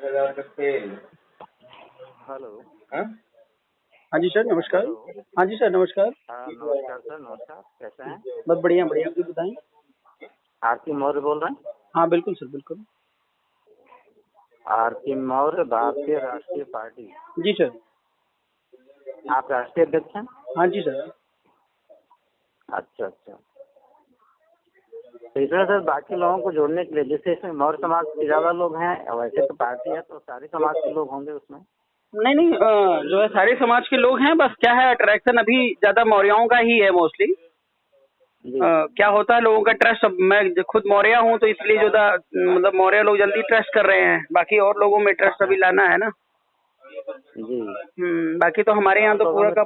Hello. हाँ जी sir, नमस्कार। Hello. हाँ जी सर, नमस्कार। नमस्कार सर, नमस्कार। कैसे हैं? बस बढ़िया बढ़िया, आप भी बताएं। आरती मौर्य बोल रहे हैं? हाँ बिल्कुल सर, बिल्कुल। आरती मौर्य, भारतीय राष्ट्रीय पार्टी। जी सर। आप राष्ट्रीय अध्यक्ष हैं? हाँ जी सर। अच्छा अच्छा। तो इसमें सर बाकी लोगों को जोड़ने के लिए, जैसे इसमें मौर्य समाज के ज्यादा लोग हैं, वैसे तो पार्टी है तो सारे समाज के लोग होंगे उसमें। नहीं नहीं, जो है सारे समाज के लोग हैं, बस क्या है अट्रैक्शन अभी ज्यादा मौर्यों का ही है मोस्टली। क्या होता है लोगों का ट्रस्ट, अब मैं खुद मौर्य हूँ तो इसलिए जो था मतलब मौर्य लोग जल्दी ट्रस्ट कर रहे हैं, बाकी और लोगों में ट्रस्ट अभी लाना है ना। जी। बाकी तो हमारे यहाँ तो पूरा का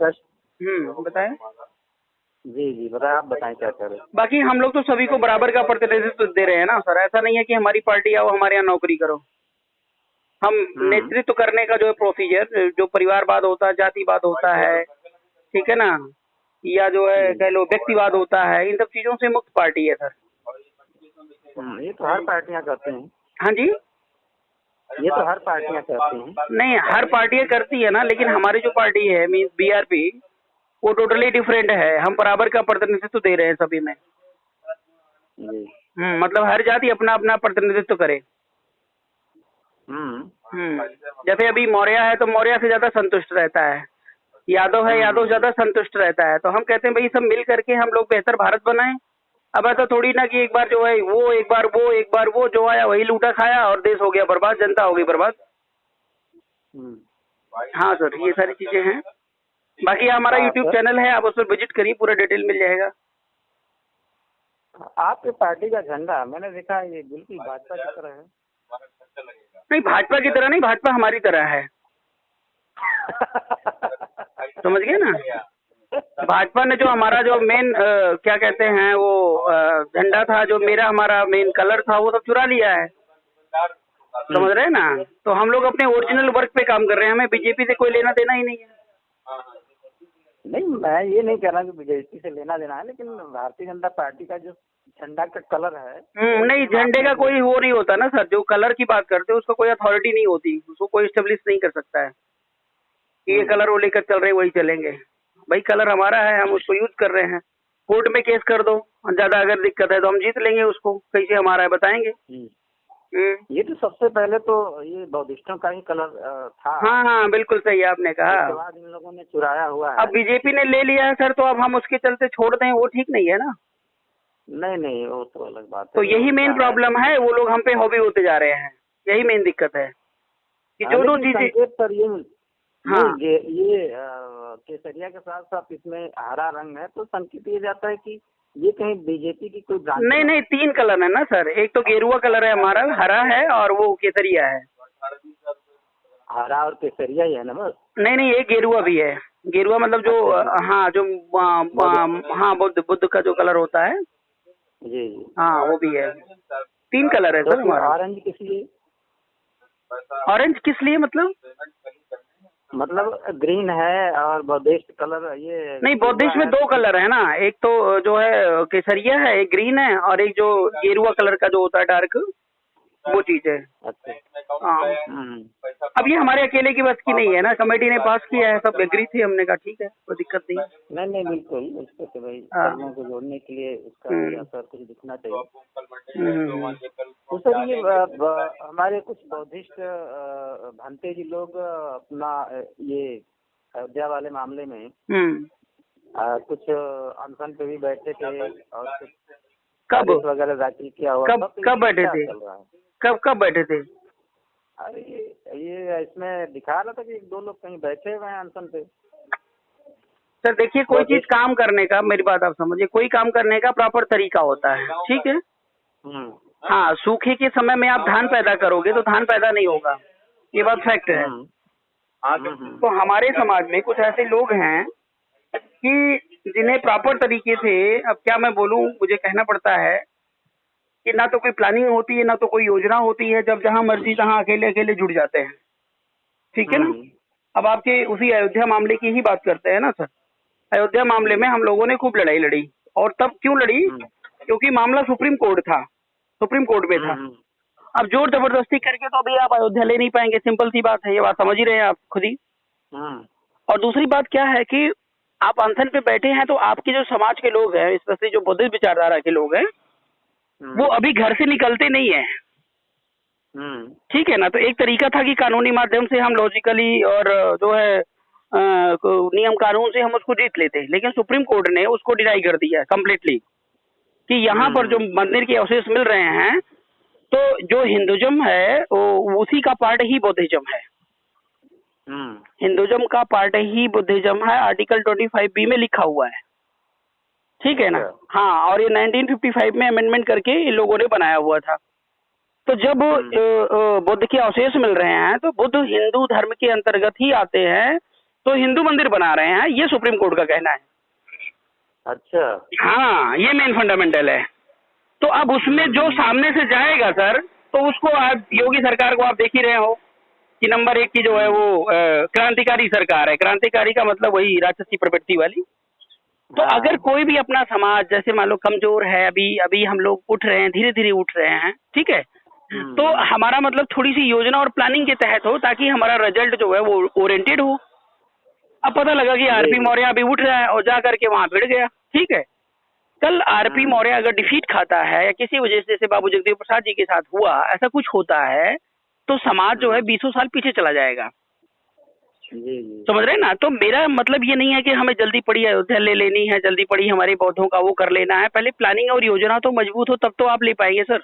बताएं। जी जी बताएं, आप बताएं क्या कर रहे हैं। बाकी हम लोग तो सभी को बराबर का प्रतिनिधित्व दे रहे हैं ना सर, ऐसा नहीं है कि हमारी पार्टी आओ हमारे यहाँ नौकरी करो। हम नेतृत्व करने का जो है प्रोसीजर, जो परिवारवाद होता है, जातिवाद होता है, ठीक है ना, या जो है कह लो व्यक्तिवाद होता है, इन सब चीजों से मुक्त पार्टी है सर। ये तो हर पार्टियां करते हैं। हाँ जी, ये तो हर पार्टियां करती हैं। नहीं हर पार्टियां करती है ना, लेकिन हमारी जो पार्टी है मीन्स बीआरपी, वो टोटली डिफरेंट है। हम बराबर का प्रतिनिधित्व दे रहे हैं सभी में। जी। मतलब हर जाति अपना अपना प्रतिनिधित्व करे। जैसे अभी मौर्य है तो मौर्य से ज्यादा संतुष्ट रहता है, यादव है यादव ज्यादा संतुष्ट रहता है, तो हम कहते हैं भाई सब मिल करके हम लोग बेहतर भारत बनाएं। अब ऐसा थोड़ी ना कि एक बार जो है वो, एक बार वो जो आया वही लूटा खाया और देश हो गया बर्बाद, जनता हो गई बर्बाद। हाँ सर, ये सारी चीजें हैं। बाकी हमारा यूट्यूब चैनल है, आप उस पर विजिट करिए, पूरा डिटेल मिल जाएगा। आपके पार्टी का झंडा मैंने देखा ये बिल्कुल भाजपा की तरह है। नहीं भाजपा की तरह नहीं, भाजपा हमारी तरह है। समझ गए ना। भाजपा ने जो हमारा जो मेन क्या कहते हैं वो झंडा था, जो हमारा मेन कलर था, वो सब चुरा लिया है। समझ रहे हैं ना। तो हम लोग अपने ओरिजिनल वर्क पे काम कर रहे हैं, हमें बीजेपी से कोई लेना देना ही नहीं है। नहीं, मैं ये नहीं कह रहा कि बीजेपी से लेना देना है, लेकिन भारतीय जनता पार्टी का जो झंडा का कलर है। नहीं, झंडे का कोई वो नहीं होता ना सर, जो कलर की बात करते हैं उसको कोई अथॉरिटी नहीं होती, उसको कोई एस्टेब्लिश नहीं कर सकता है कि ये कलर वो लेकर चल रहे वही चलेंगे। भाई कलर हमारा है, हम उसको यूज कर रहे हैं। कोर्ट में केस कर दो, ज्यादा अगर दिक्कत है तो हम जीत लेंगे उसको, कैसे हमारा है बताएंगे। ये तो सबसे पहले तो ये बौद्धिस्टों का ही कलर था। हाँ बिल्कुल सही आपने कहा। उसके बाद इन लोगों ने चुराया हुआ है। अब बीजेपी ने ले लिया है सर, तो अब हम उसके चलते छोड़ दें, वो ठीक नहीं है ना। नहीं, वो तो अलग बात है। तो यही मेन प्रॉब्लम है, वो लोग हम पे हॉबी होते जा रहे हैं, यही मेन दिक्कत है कि जो दो चीजें सर ये केसरिया के साथ साथ इसमें हरा रंग है, तो संकेत ये जाता है कि ये कहीं बीजेपी की कोई ब्रांच। नहीं, 3 कलर है ना सर, एक तो गेरुआ कलर है हमारा, हरा है, और वो केसरिया है। हरा और केसरिया ही है ना बस। नहीं, एक गेरुआ भी है। गेरुआ मतलब जो हाँ जो हाँ बुद्ध का जो कलर होता है जी। हाँ वो भी है। 3 कलर है सर हमारा। ऑरेंज किस लिए? ऑरेंज किस लिए मतलब ग्रीन है और बौद्धिस्ट कलर ये नहीं, बौद्धिस्ट में 2 कलर है ना, एक तो जो है केसरिया है, एक ग्रीन है, और एक जो गेरुआ कलर का जो होता है डार्क, वो चीज है। अच्छा। हाँ। अब ये हमारे अकेले की बस की नहीं है ना, कमेटी ने पास किया है, सब एग्री थे, हमने कहा ठीक है कोई दिक्कत नहीं। नहीं बिल्कुल, उसको तो भाई लोगों को जोड़ने के लिए उसका असर कुछ दिखना चाहिए। तो सर ये हमारे कुछ बौद्धिस्ट भंते जी लोग अपना ये अयोध्या वाले मामले में कुछ अनशन पे भी बैठे थे और कुछ कब वगैरह दाखिल किया हुआ। कब बैठे थे? कब बैठे थे? अरे ये इसमें दिखा रहा था कि 1-2 लोग कहीं बैठे हुए हैं अनशन पे। सर देखिए, कोई चीज काम करने का, मेरी बात आप समझिए, कोई काम करने का प्रॉपर तरीका होता है, ठीक है। हाँ, सूखे के समय में आप धान पैदा करोगे तो धान पैदा नहीं होगा, ये बात फैक्ट है। तो हमारे समाज में कुछ ऐसे लोग हैं कि जिन्हें प्रॉपर तरीके से, अब क्या मैं बोलूं, मुझे कहना पड़ता है कि ना तो कोई प्लानिंग होती है, ना तो कोई योजना होती है, जब जहां मर्जी तहां अकेले जुड़ जाते हैं, ठीक है ना। अब आपके उसी अयोध्या मामले की ही बात करते हैं ना सर। अयोध्या मामले में हम लोगों ने खूब लड़ाई लड़ी, और तब क्यों लड़ी, क्योंकि मामला सुप्रीम कोर्ट में था। अब जोर जबरदस्ती करके तो अभी आप अयोध्या ले नहीं पाएंगे, सिंपल सी बात है, ये बात समझ ही रहे हैं आप खुद ही। और दूसरी बात क्या है कि आप अनशन पे बैठे हैं तो आपके जो समाज के लोग हैं, स्पेशली जो बुद्धिस्ट विचारधारा के लोग हैं, वो अभी घर से निकलते नहीं है। ठीक है ना। तो एक तरीका था कि कानूनी माध्यम से हम लॉजिकली और जो है नियम कानून से हम उसको जीत लेते, लेकिन सुप्रीम कोर्ट ने उसको डिनाई कर दिया कम्प्लीटली कि यहाँ पर जो मंदिर के अवशेष मिल रहे हैं, तो जो हिंदुइज्म है वो उसी का पार्ट ही बुद्धिज्म है। हिंदुइज्म का पार्ट ही बुद्धिज्म है, आर्टिकल 25B में लिखा हुआ है। ठीक है ना। हाँ, और ये 1955 में अमेंडमेंट करके इन लोगों ने बनाया हुआ था। तो जब बुद्ध के अवशेष मिल रहे हैं तो बुद्ध हिंदू धर्म के अंतर्गत ही आते हैं, तो हिंदू मंदिर बना रहे हैं, ये सुप्रीम कोर्ट का कहना है। अच्छा। हाँ, ये मेन फंडामेंटल है। तो अब उसमें जो सामने से जाएगा सर, तो उसको आप योगी सरकार को आप देख ही रहे हो कि नंबर 1 की जो है वो क्रांतिकारी सरकार है। क्रांतिकारी का मतलब वही राक्षसी प्रवृत्ति वाली। तो अगर कोई भी अपना समाज जैसे मान लो कमजोर है, अभी हम लोग उठ रहे हैं, धीरे धीरे उठ रहे हैं, ठीक है, तो हमारा मतलब थोड़ी सी योजना और प्लानिंग के तहत हो ताकि हमारा रिजल्ट जो है वो ओरिएंटेड हो। अब पता लगा कि आरपी मौर्य अभी उठ रहा है और जा करके वहां भिड़ गया। ठीक है, कल आरपी मौर्य अगर डिफीट खाता है या किसी वजह से जैसे बाबू जगदेव प्रसाद जी के साथ हुआ, ऐसा कुछ होता है, तो समाज जो है 20 साल पीछे चला जाएगा। समझ रहे हैं ना। तो मेरा मतलब ये नहीं है कि हमें जल्दी पड़ी अयोध्या ले लेनी है, जल्दी पड़ी हमारे बौद्धों का वो कर लेना है। पहले प्लानिंग और योजना तो मजबूत हो तब तो आप ले पाएंगे सर।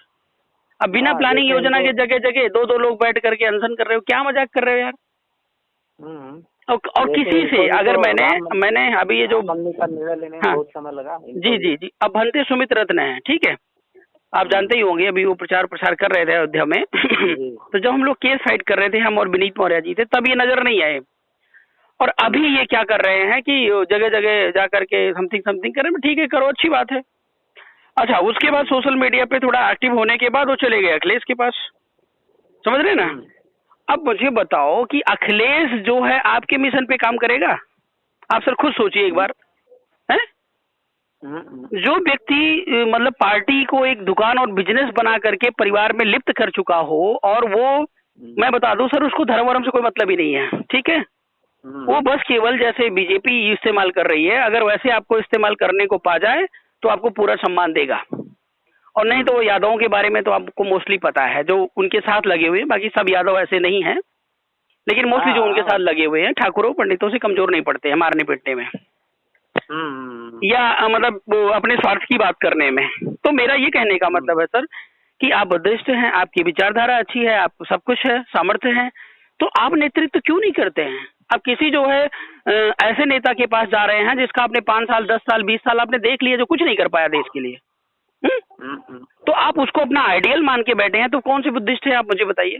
अब बिना प्लानिंग योजना के जगह जगह दो लोग बैठ करके अनशन कर रहे हो, क्या मजाक कर रहे हो यार। और किसी से अगर मैंने अभी ये जो बहुत समय लगा। जी, अब भंते सुमित रत्न है, ठीक है, आप जानते ही होंगे, अभी वो प्रचार प्रसार कर रहे थे अयोध्या में। तो जब हम लोग केस फाइट कर रहे थे, हम और विनीत मौर्य जी थे, तब ये नजर नहीं आए। और अभी ये क्या कर रहे हैं कि जगह जगह जा करके समथिंग कर रहे हैं। ठीक है, करो, अच्छी बात है। अच्छा, उसके बाद सोशल मीडिया पे थोड़ा एक्टिव होने के बाद वो चले गए अखिलेश के पास। समझ रहे ना। अब मुझे बताओ कि अखिलेश जो है आपके मिशन पे काम करेगा? आप सर खुद सोचिए एक बार, है? जो व्यक्ति मतलब पार्टी को एक दुकान और बिजनेस बना करके परिवार में लिप्त कर चुका हो, और वो मैं बता दूं सर, उसको धर्म वर्म से कोई मतलब ही नहीं है। ठीक है, वो बस केवल जैसे बीजेपी इस्तेमाल कर रही है, अगर वैसे आपको इस्तेमाल करने को पा जाए तो आपको पूरा सम्मान देगा। और नहीं तो यादवों के बारे में तो आपको मोस्टली पता है, जो उनके साथ लगे हुए हैं। बाकी सब यादव ऐसे नहीं हैं, लेकिन मोस्टली जो उनके साथ लगे हुए हैं ठाकुरों पंडितों से कमजोर नहीं पड़ते हैं मारने पीटने में, या मतलब अपने स्वार्थ की बात करने में। तो मेरा ये कहने का मतलब है सर कि आप बुद्धिस्ट हैं, आपकी विचारधारा अच्छी है, आप सब कुछ है, सामर्थ्य है, तो आप नेतृत्व क्यों नहीं करते हैं? आप किसी जो है ऐसे नेता के पास जा रहे हैं जिसका आपने 5 साल 10 साल 20 साल आपने देख लिया, जो कुछ नहीं कर पाया देश के लिए। तो आप उसको अपना आइडियल मान के बैठे हैं, तो कौन से बुद्धिस्ट है आप मुझे बताइए।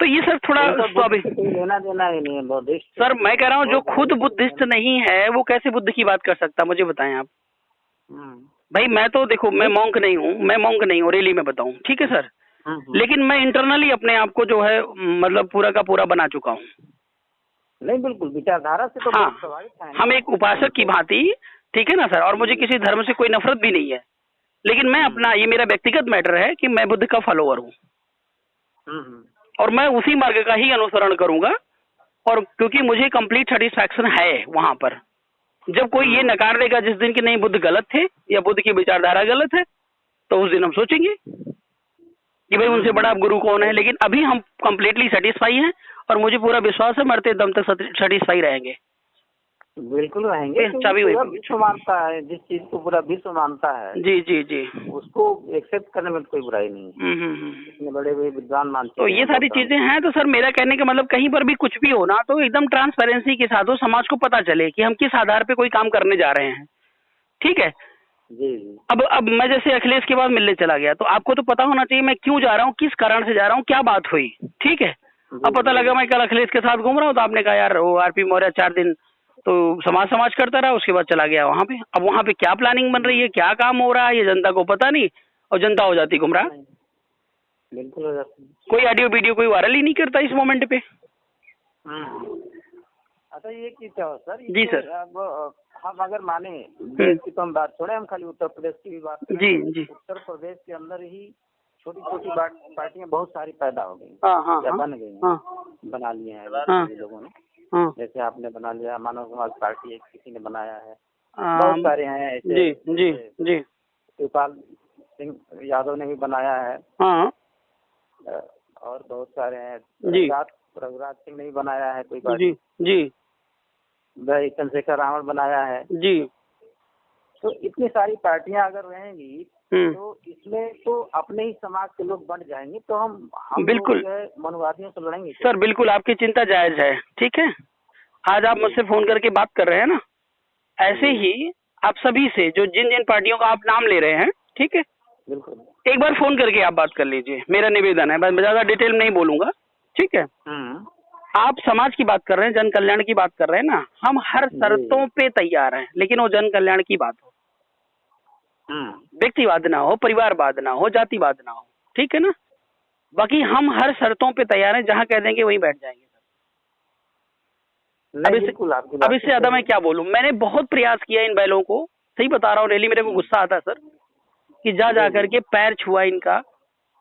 तो ये सर थोड़ा लेना देना ही नहीं है बुद्धिस्ट। सर मैं कह रहा हूँ जो खुद बुद्धिस्ट नहीं है वो कैसे बुद्ध की बात कर सकता, मुझे बताएं आप। भाई मैं तो देखो, मैं मॉन्क नहीं हूँ, रियली मैं बताऊँ, ठीक है सर, लेकिन मैं इंटरनली अपने आप को जो है मतलब पूरा का पूरा बना चुका हूँ। नहीं बिल्कुल, विचारधारा से तो हाँ, हम एक उपासक की भांति, ठीक है ना सर, और मुझे किसी धर्म से कोई नफरत भी नहीं है, लेकिन मैं अपना, ये मेरा व्यक्तिगत मैटर है कि मैं बुद्ध का फॉलोअर हूँ, और मैं उसी मार्ग का ही अनुसरण करूंगा। और क्योंकि मुझे कंप्लीट सेटिस्फैक्शन है वहां पर, जब कोई ये नकार देगा जिस दिन कि नहीं बुद्ध गलत थे या बुद्ध की विचारधारा गलत है, तो उस दिन हम सोचेंगे कि भाई उनसे बड़ा गुरु कौन है। लेकिन अभी हम कंप्लीटली सेटिस्फाई हैं, और मुझे पूरा विश्वास है मरते दम तक सेटिस्फाई रहेंगे। बिल्कुल रहेंगे, पूरा विश्व मानता है, जिस चीज को पूरा विश्व मानता है, जी, उसको एक्सेप्ट करने में कोई बुराई नहीं है। इतने बड़े विद्वान मानते तो ये सारी चीजें हैं। तो सर मेरा कहने का मतलब कहीं पर भी कुछ भी हो ना, तो एकदम ट्रांसपेरेंसी के साथ हो, समाज को पता चले कि हम किस आधार पे कोई काम करने जा रहे हैं। ठीक है जी। अब मैं जैसे अखिलेश के बाद मिलने चला गया, तो आपको तो पता होना चाहिए मैं क्यों जा रहा हूँ, किस कारण से जा रहा हूँ, क्या बात हुई। ठीक है, अब पता लगा मैं कल अखिलेश के साथ घूम रहा हूँ, तो आपने कहा यार वो आरपी मौर्य 4 दिन तो समाज करता रहा, उसके बाद चला गया वहां पे। अब वहां पे क्या प्लानिंग बन रही है, क्या काम हो रहा है, ये जनता को पता नहीं, और जनता हो जाती गुमराह। बिल्कुल हो जाती, कोई ऑडियो वीडियो कोई वायरल ही नहीं करता इस मोमेंट पे। अच्छा ये क्या हो सर, जी सर, अब हम अगर माने देश की तो हम बात छोड़े, हम खाली उत्तर प्रदेश की भी बात करें। जी जी। उत्तर प्रदेश के अंदर ही छोटी छोटी पार्टियां बहुत सारी पैदा हो गई, या बन गई हैं, बना लिए हैं लोगों ने। जैसे आपने बना लिया मानव समाज पार्टी, एक किसी ने बनाया है, बहुत सारे हैं ऐसे। जी जी जी। शिवपाल सिंह यादव ने भी बनाया है, और बहुत सारे हैं। रघुराज सिंह ने भी बनाया है कोई पार्टी। जी। भाई चंद्रशेखर रावण बनाया है जी। तो इतनी सारी पार्टियां अगर रहेंगी तो इसमें तो अपने ही समाज के लोग बन जाएंगे, तो हम बिल्कुल मनुवादियों से लड़ेंगे। सर बिल्कुल आपकी चिंता जायज है, ठीक है। आज आप मुझसे फोन करके बात कर रहे हैं ना, ऐसे ही आप सभी से जो जिन जिन पार्टियों का आप नाम ले रहे हैं, ठीक है, बिल्कुल एक बार फोन करके आप बात कर लीजिए, मेरा निवेदन है। मैं ज्यादा डिटेल में नहीं बोलूंगा, ठीक है। आप समाज की बात कर रहे हैं, जन कल्याण की बात कर रहे हैं ना, हम हर शर्तों पे तैयार हैं, लेकिन वो जन कल्याण की बात हो, व्यक्तिवाद ना हो, परिवारवाद ना हो, जातिवाद ना हो, ठीक है ना। बाकी हम हर शर्तों पे तैयार हैं, जहां कह देंगे वहीं बैठ जाएंगे सर। अब इससे ज्यादा मैं क्या बोलूं। मैंने बहुत प्रयास किया इन बैलों को, सही बता रहा हूँ, रैली मेरे को गुस्सा आता है सर, कि जा करके पैर छुआ इनका,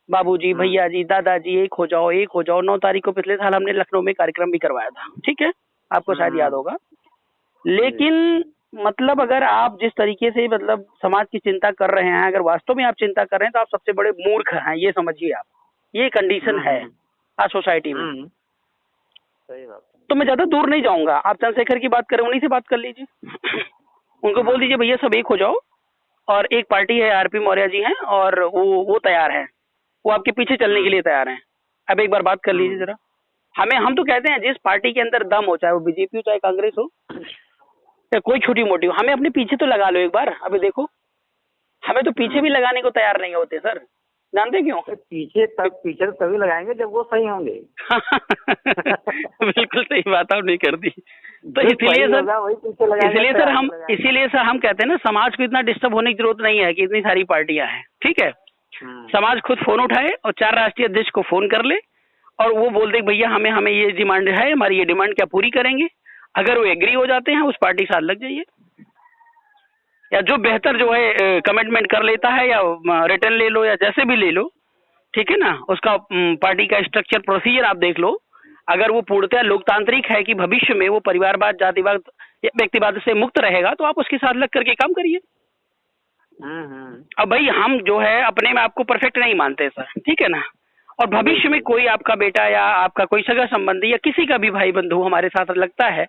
बाबूजी, भैया जी, दादाजी, एक हो जाओ, एक हो जाओ। 9 तारीख को पिछले साल हमने लखनऊ में कार्यक्रम भी करवाया था, ठीक है, आपको शायद याद होगा। लेकिन मतलब अगर आप जिस तरीके से मतलब समाज की चिंता कर रहे हैं, अगर वास्तव में आप चिंता कर रहे हैं तो आप सबसे बड़े मूर्ख हैं, ये समझिए आप। ये कंडीशन है आज सोसाइटी में। सही बात। तो मैं ज्यादा दूर नहीं जाऊंगा, आप चंद्रशेखर की बात करें, उन्हीं से बात कर लीजिए। उनको बोल दीजिए भैया सब एक हो जाओ, और एक पार्टी है, आरपी मौर्य जी हैं, और वो तैयार है, वो आपके पीछे चलने के लिए तैयार हैं। अब एक बार बात कर लीजिए जरा। हम तो कहते हैं जिस पार्टी के अंदर दम हो, चाहे वो बीजेपी हो, चाहे कांग्रेस हो, या कोई छोटी मोटी हो, हमें अपने पीछे तो लगा लो एक बार। अभी देखो, हमें तो पीछे भी लगाने को तैयार नहीं होते सर, जानते क्यों? पीछे तो तभी लगाएंगे जब वो सही होंगे। बिल्कुल सही बात आपने कर दी। तो इसीलिए सर हम कहते हैं ना, समाज को इतना डिस्टर्ब होने की जरूरत नहीं है कि इतनी सारी पार्टियां हैं, ठीक है। समाज खुद फोन उठाए और 4 राष्ट्रीय अध्यक्ष को फोन कर ले, और वो बोल दे भैया हमें ये डिमांड है, हमारी ये डिमांड क्या पूरी करेंगे। अगर वो एग्री हो जाते हैं, उस पार्टी के साथ लग जाइए, या जो बेहतर जो है कमिटमेंट कर लेता है, या रिटर्न ले लो, या जैसे भी ले लो, ठीक है ना। उसका पार्टी का स्ट्रक्चर प्रोसीजर आप देख लो। अगर वो पूर्णतः लोकतांत्रिक है कि भविष्य में वो परिवारवाद, जातिवाद, व्यक्तिवाद से मुक्त रहेगा, तो आप उसके साथ लग करके काम करिए। अब भाई हम जो है अपने में आपको परफेक्ट नहीं मानते सर, ठीक है ना। और भविष्य में कोई आपका बेटा या आपका कोई सगा संबंधी या किसी का भी भाई बंधु हमारे साथ लगता है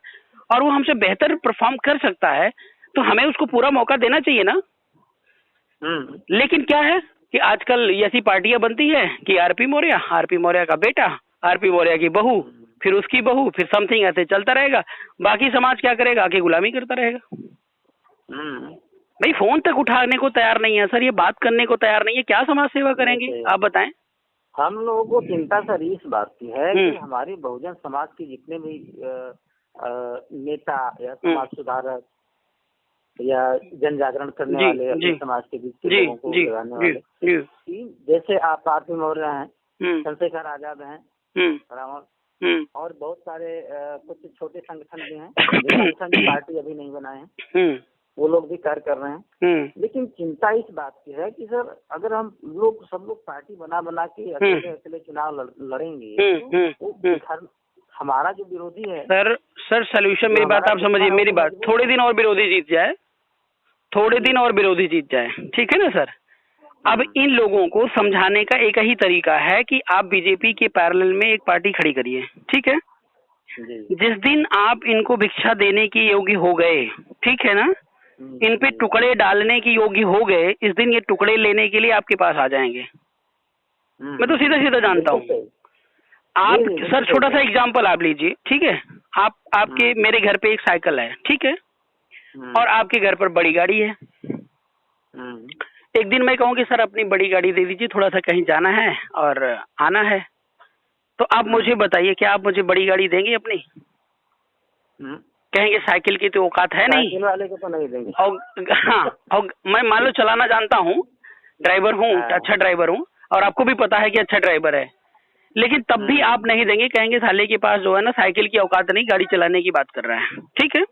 और वो हमसे बेहतर परफॉर्म कर सकता है, तो हमें उसको पूरा मौका देना चाहिए ना। लेकिन क्या है कि आजकल ऐसी पार्टियां बनती है कि आरपी मौर्य का बेटा, आरपी मौर्य की बहू, फिर उसकी बहू, फिर समथिंग ऐसे चलता रहेगा। बाकी समाज क्या करेगा, आके गुलामी करता रहेगा। भाई फोन तक उठाने को तैयार नहीं है सर, ये बात करने को तैयार नहीं है, क्या समाज सेवा करेंगे आप बताएं। हम लोगों को चिंता सर इस बात की है कि हमारी बहुजन समाज की जितने भी नेता या समाज सुधारक या जन जागरण करने वाले, अपने समाज के बीच के लोगों को लगाने वाले, जैसे आप आरपी मौर्य हैं, चंद्रशेखर आजाद हैं, रावण, और बहुत सारे कुछ छोटे संगठन भी हैं, संगठन पार्टी अभी नहीं बनाए हैं, वो लोग भी कार्य कर रहे हैं। लेकिन चिंता इस बात की है कि सर अगर हम लोग सब लोग पार्टी बना के अकेले चुनाव लड़ेंगे तो हमारा जो विरोधी है सर सॉल्यूशन, मेरी बात आप समझिए, मेरी बात, थोड़े दिन और विरोधी जीत जाए, ठीक है ना सर। अब इन लोगों को समझाने का एक ही तरीका है कि आप बीजेपी के पैरेलल में एक पार्टी खड़ी करिए, ठीक है। जिस दिन आप इनको भिक्षा देने की योग्य हो गए, ठीक है ना, इन पे टुकड़े डालने की योग्य हो गए, इस दिन ये टुकड़े लेने के लिए आपके पास आ जाएंगे। मैं तो सीधा जानता हूँ। आप सर छोटा सा एग्जांपल आप लीजिए, ठीक है। आपके मेरे घर पे एक साइकिल है, ठीक है, और आपके घर पर बड़ी गाड़ी है। एक दिन मैं कहूँ कि सर अपनी बड़ी गाड़ी दे दीजिए, थोड़ा सा कहीं जाना है और आना है, तो आप मुझे बताइए क्या आप मुझे बड़ी गाड़ी देंगे अपनी? कहेंगे साइकिल की तो औकात है नहीं, साइकिल वाले को तो नहीं देंगे। और मैं मान लो चलाना जानता हूँ, ड्राइवर हूँ, अच्छा ड्राइवर हूँ, और आपको भी पता है कि अच्छा ड्राइवर है, लेकिन तब भी आप नहीं देंगे, कहेंगे साले के पास जो है ना साइकिल की औकात नहीं, गाड़ी चलाने की बात कर रहा है, ठीक है।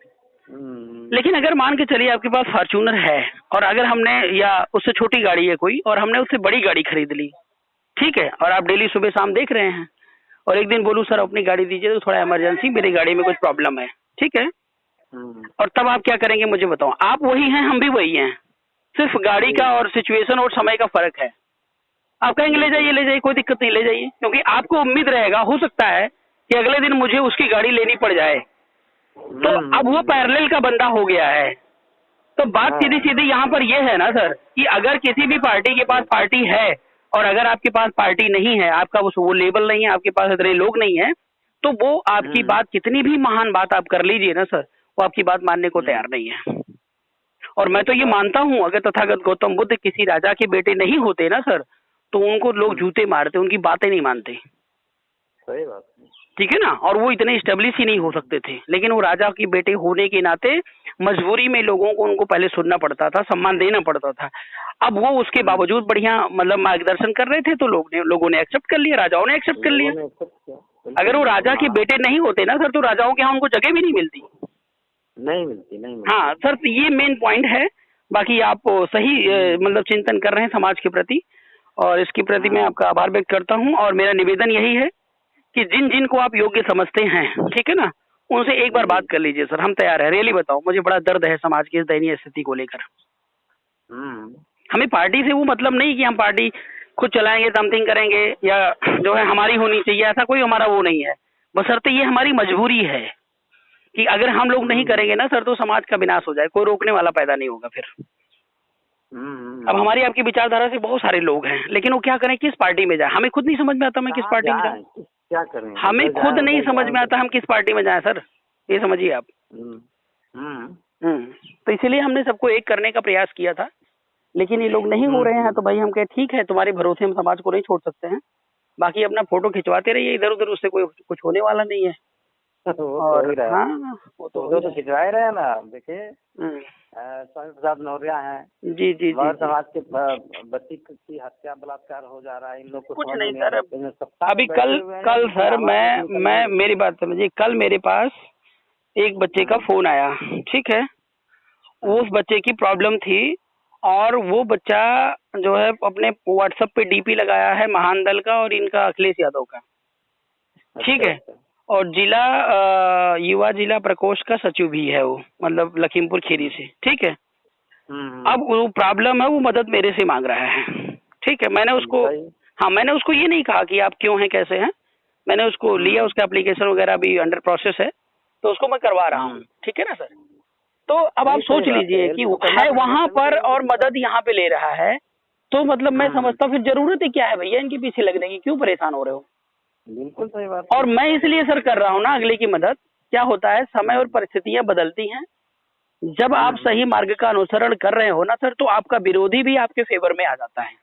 लेकिन अगर मान के चलिए आपके पास फॉर्च्यूनर है और अगर हमने या उससे छोटी गाड़ी है कोई और हमने उससे बड़ी गाड़ी खरीद ली, ठीक है, और आप डेली सुबह शाम देख रहे हैं और एक दिन बोलूं सर अपनी गाड़ी दीजिए तो थोड़ा इमरजेंसी, मेरी गाड़ी में कुछ प्रॉब्लम है, ठीक है, और तब आप क्या करेंगे मुझे बताओ। आप वही हैं, हम भी वही हैं, सिर्फ गाड़ी का और सिचुएशन और समय का फर्क है। आप कहेंगे ले जाइए कोई दिक्कत नहीं, ले जाइए, क्योंकि आपको उम्मीद रहेगा हो सकता है कि अगले दिन मुझे उसकी गाड़ी लेनी पड़ जाए। तो अब वो पैरेलल का बंदा हो गया है। तो बात सीधी सीधी यहाँ पर ये है ना सर कि अगर किसी भी पार्टी के पास पार्टी है और अगर आपके पास पार्टी नहीं है, आपका वो लेबल नहीं है, आपके पास इतने लोग नहीं है, तो वो आपकी बात कितनी भी महान बात आप कर लीजिए ना सर, वो आपकी बात मानने को तैयार नहीं है। और मैं तो ये मानता हूँ अगर तथागत गौतम बुद्ध किसी राजा के बेटे नहीं होते ना सर, तो उनको लोग जूते मारते, उनकी बातें नहीं मानते। सही बात, ठीक है ना, और वो इतने स्टेब्लिश ही नहीं हो सकते थे, लेकिन वो राजा के बेटे होने के नाते मजबूरी में लोगों को उनको पहले सुनना पड़ता था, सम्मान देना पड़ता था। अब वो उसके बावजूद बढ़िया मतलब मार्गदर्शन कर रहे थे तो लोगों ने एक्सेप्ट कर लिया, राजाओं ने एक्सेप्ट कर लिया। अगर वो राजा के बेटे नहीं होते ना सर तो राजाओं के यहाँ उनको जगह भी नहीं मिलती। नहीं मिलती। हाँ सर, तो ये मेन पॉइंट है। बाकी आप सही मतलब चिंतन कर रहे हैं समाज के प्रति, और इसके प्रति मैं आपका आभार व्यक्त करता हूँ। और मेरा निवेदन यही है कि जिन जिन को आप योग्य समझते हैं, ठीक है ना, उनसे एक बार बात कर लीजिए सर, हम तैयार है। रियली बताओ, मुझे बड़ा दर्द है समाज की इस दयनीय स्थिति को लेकर। हमें पार्टी से वो मतलब नहीं कि हम पार्टी खुद चलाएंगे, समथिंग करेंगे या जो है हमारी होनी चाहिए, ऐसा कोई हमारा वो नहीं है। बशर्ते ये हमारी मजबूरी है कि अगर हम लोग नहीं करेंगे ना सर तो समाज का विनाश हो जाए, कोई रोकने वाला पैदा नहीं होगा फिर। अब हमारी आपकी विचारधारा से बहुत सारे लोग हैं, लेकिन वो क्या करें, किस पार्टी में जाए, हमें खुद नहीं समझ में आता मैं किस पार्टी में जाए, क्या करें, हमें खुद नहीं समझ में आता हम किस पार्टी में जाए सर, ये समझिए आप। तो इसीलिए हमने सबको एक करने का प्रयास किया था, लेकिन ये लोग नहीं हो रहे हैं। तो भाई हम कहे ठीक है, तुम्हारे भरोसे हम समाज को नहीं छोड़ सकते हैं, बाकी अपना फोटो खिंचवाते रहिए इधर उधर, उससे कोई कुछ होने वाला नहीं है। और हाँ वो तो खिंचवाए रहे हैं ना। देखिए स्वामी प्रसाद मौर्य हैं, जी जी जी, समाज के बच्ची की हत्या बलात्कार हो जा रहा है, इन लोग को कुछ नहीं सर। अभी कल सर मैं मेरी बात समझिए, कल मेरे पास एक बच्चे का फोन आया, ठीक है, उस बच्चे की प्रॉब्लम थी और वो बच्चा जो है अपने व्हाट्सएप पे डीपी लगाया है महान दल का और इनका अखिलेश यादव का, ठीक है, और युवा जिला प्रकोष्ठ का सचिव भी है वो, मतलब लखीमपुर खीरी से, ठीक है। अब वो प्रॉब्लम है, वो मदद मेरे से मांग रहा है, ठीक है। मैंने उसको ये नहीं कहा कि आप क्यों हैं कैसे हैं, मैंने उसको लिया, उसका एप्लीकेशन वगैरह भी अंडर प्रोसेस है, तो उसको मैं करवा रहा हूँ, ठीक है ना सर। तो अब आप सोच लीजिए कि है वहां पर और मदद यहाँ पे ले रहा है, तो मतलब मैं समझता हूँ फिर जरूरत ही क्या है भैया इनके पीछे लगने की, क्यों परेशान हो रहे हो। बिल्कुल सही बात। और मैं इसलिए सर कर रहा हूँ ना अगले की मदद। क्या होता है, समय और परिस्थितियां बदलती हैं, जब आप सही मार्ग का अनुसरण कर रहे हो ना सर, तो आपका विरोधी भी आपके फेवर में आ जाता है।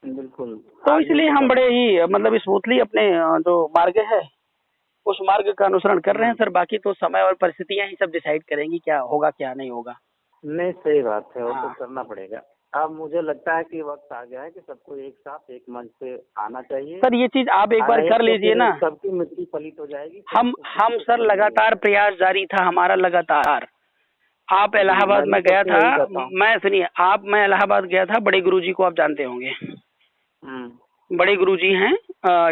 बिल्कुल। तो इसलिए हम बड़े ही मतलब स्मूथली अपने जो मार्ग है उस मार्ग का अनुसरण कर रहे हैं सर। बाकी तो समय और परिस्थितियां ही सब डिसाइड करेंगी क्या होगा क्या नहीं होगा। नहीं सही बात है, वो तो करना पड़ेगा। अब मुझे लगता है कि वक्त आ गया है कि सबको एक साथ एक मंच पे आना चाहिए सर। ये चीज आप एक बार कर लीजिए ना, सबकी मिट्टी पलीत हो जाएगी। हम सर लगातार प्रयास जारी था हमारा लगातार। आप इलाहाबाद में गया था, मैं इलाहाबाद गया था, बड़े गुरुजी को आप जानते होंगे। बड़े गुरुजी हैं,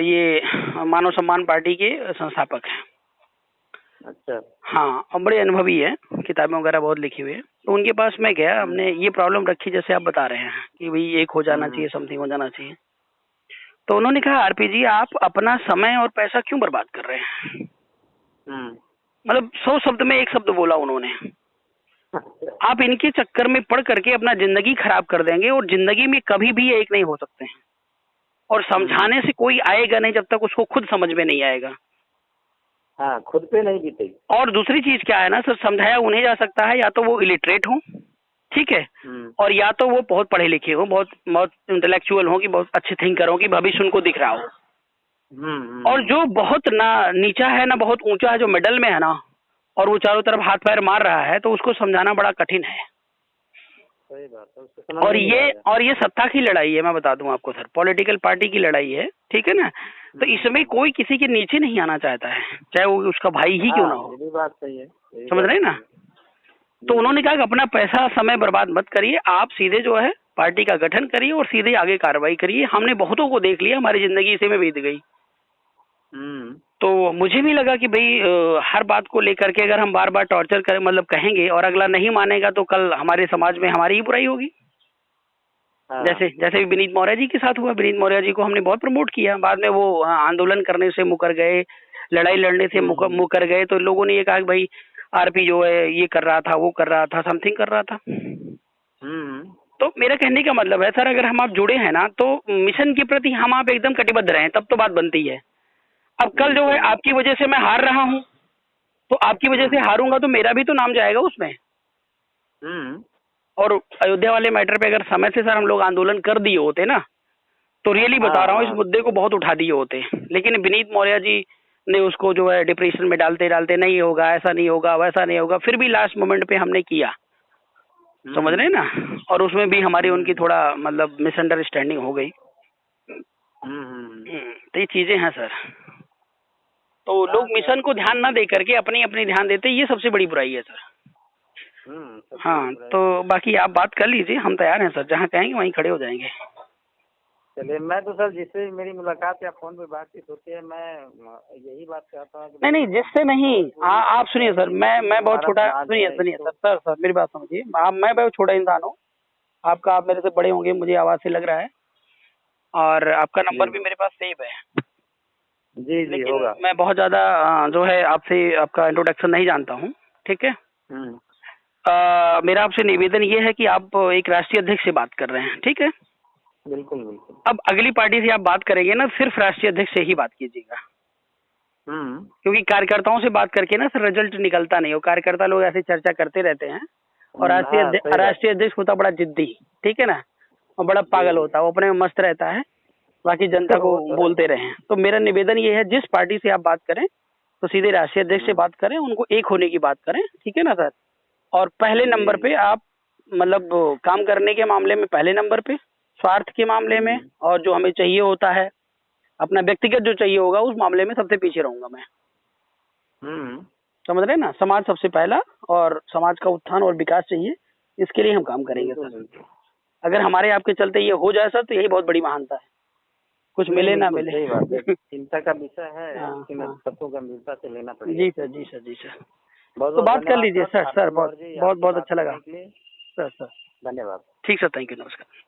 ये मानव सम्मान पार्टी के संस्थापक हैं। अच्छा। हाँ, और बड़े अनुभवी है, किताबें वगैरह बहुत लिखी हुई है। तो उनके पास मैं गया, हमने ये प्रॉब्लम रखी जैसे आप बता रहे हैं कि भाई एक हो जाना चाहिए, समथिंग हो जाना चाहिए। तो उन्होंने कहा आरपी जी आप अपना समय और पैसा क्यों बर्बाद कर रहे हैं। मतलब 100 शब्द में एक शब्द बोला उन्होंने, आप इनके चक्कर में पड़ करके अपना जिंदगी खराब कर देंगे और जिंदगी में कभी भी एक नहीं हो सकते हैं। और समझाने से कोई आएगा नहीं जब तक उसको खुद समझ में नहीं आएगा। हाँ, खुद पे नहीं बीतेगी। और दूसरी चीज क्या है ना सर, समझाया उन्हें जा सकता है या तो वो इलिटरेट हो, ठीक है, और या तो वो बहुत पढ़े लिखे हो, बहुत इंटेलेक्चुअल हो, कि बहुत अच्छे थिंकर हो, कि भविष्य उनको दिख रहा हो। और जो बहुत ना नीचा है ना बहुत ऊंचा है, जो मिडल में है ना, और वो चारों तरफ हाथ पैर मार रहा है, तो उसको समझाना बड़ा कठिन है। सही बात है। और ये सत्ता की लड़ाई है, मैं बता दूं आपको सर, पॉलिटिकल पार्टी की लड़ाई है, ठीक है ना। तो इसमें कोई किसी के नीचे नहीं आना चाहता है, चाहे वो उसका भाई ही क्यों ना हो। ये बात सही है, समझ रहे हैं ना। तो उन्होंने कहा कि अपना पैसा समय बर्बाद मत करिए, आप सीधे जो है पार्टी का गठन करिए और सीधे आगे कार्रवाई करिए। हमने बहुतों को देख लिया, हमारी जिंदगी इसी में बीत गई। तो मुझे भी लगा कि भाई हर बात को लेकर के अगर हम बार बार टॉर्चर करें, मतलब कहेंगे और अगला नहीं मानेगा, तो कल हमारे समाज में हमारी ही बुराई होगी। जैसे जैसे विनीत मौर्य जी के साथ हुआ, विनीत मौर्य जी को हमने बहुत प्रमोट किया, बाद में वो आंदोलन करने से मुकर गए, लड़ाई लड़ने से मुकर गए, तो लोगों ने ये कहा कि भाई आरपी जो है ये कर रहा था, वो कर रहा था, समथिंग कर रहा था। तो मेरा कहने का मतलब है सर, अगर हम आप जुड़े हैं ना, तो मिशन के प्रति हम आप एकदम कटिबद्ध रहे, तब तो बात बनती है। अब कल जो है आपकी वजह से मैं हार रहा हूँ, तो आपकी वजह से हारूंगा तो मेरा भी तो नाम जाएगा उसमें। और अयोध्या वाले मैटर पे अगर समय से सर हम लोग आंदोलन कर दिए होते ना, तो रियली बता रहा हूँ इस मुद्दे को बहुत उठा दिए होते। लेकिन विनीत मौर्य जी ने उसको जो है डिप्रेशन में डालते डालते, नहीं होगा, ऐसा नहीं होगा, वैसा नहीं होगा, फिर भी लास्ट मोमेंट पे हमने किया, समझ रहे ना। और उसमें भी हमारी उनकी थोड़ा मतलब मिसअंडरस्टैंडिंग हो गई। तो ये चीजें हैं सर। तो लोग मिशन को ध्यान ना दे करके अपनी अपनी ध्यान देते, ये सबसे बड़ी बुराई है सर। हाँ, तो बाकी आप बात कर लीजिए, हम तैयार हैं सर, जहाँ कहेंगे वहीं खड़े हो जाएंगे। चलिए, मैं तो सर जिससे मेरी मुलाकात या फोन पे बातचीत होती है, मैं यही बात चाहता हूँ कि नहीं जिससे नहीं, आप सुनिए सर, मैं बहुत छोटा, सुनिए सर मेरी बात समझिए। मैं बहुत छोटा इंसान हूँ, आप मेरे से बड़े होंगे, मुझे आवाज से लग रहा है, और आपका नंबर भी मेरे पास सेव है। जी लेकिन होगा। मैं बहुत ज्यादा जो है आपसे आपका इंट्रोडक्शन नहीं जानता हूँ, ठीक है। मेरा आपसे निवेदन ये है कि आप एक राष्ट्रीय अध्यक्ष से बात कर रहे हैं, ठीक है। बिल्कुल बिल्कुल। अब अगली पार्टी से आप बात करेंगे ना, सिर्फ राष्ट्रीय अध्यक्ष से ही बात कीजिएगा। क्योंकि कार्यकर्ताओं से बात करके ना सर रिजल्ट निकलता नहीं हो, कार्यकर्ता लोग ऐसे चर्चा करते रहते हैं, और राष्ट्रीय अध्यक्ष होता बड़ा जिद्दी, ठीक है ना, और बड़ा पागल होता है, वो अपने में मस्त रहता है, बाकी जनता को बोलते रहे। तो मेरा निवेदन ये है, जिस पार्टी से आप बात करें तो सीधे राष्ट्रीय अध्यक्ष से बात करें, उनको एक होने की बात करें, ठीक है ना सर। और पहले नंबर पे आप मतलब काम करने के मामले में पहले नंबर पे, स्वार्थ के मामले में और जो हमें चाहिए होता है अपना व्यक्तिगत जो चाहिए होगा उस मामले में सबसे पीछे रहूंगा मैं। समझ रहे ना, समाज सबसे पहला, और समाज का उत्थान और विकास चाहिए, इसके लिए हम काम करेंगे सर। अगर हमारे आपके चलते ये हो जाए सर, तो यही बहुत बड़ी महानता है, कुछ मिले ना मिले। सही बात है, चिंता का विषय है, सबको गंभीरता से लेना पड़ेगा। जी सर, जी सर, जी सर। तो बात कर लीजिए सर, बहुत अच्छा लगा सर। धन्यवाद। ठीक सर, थैंक यू, नमस्कार।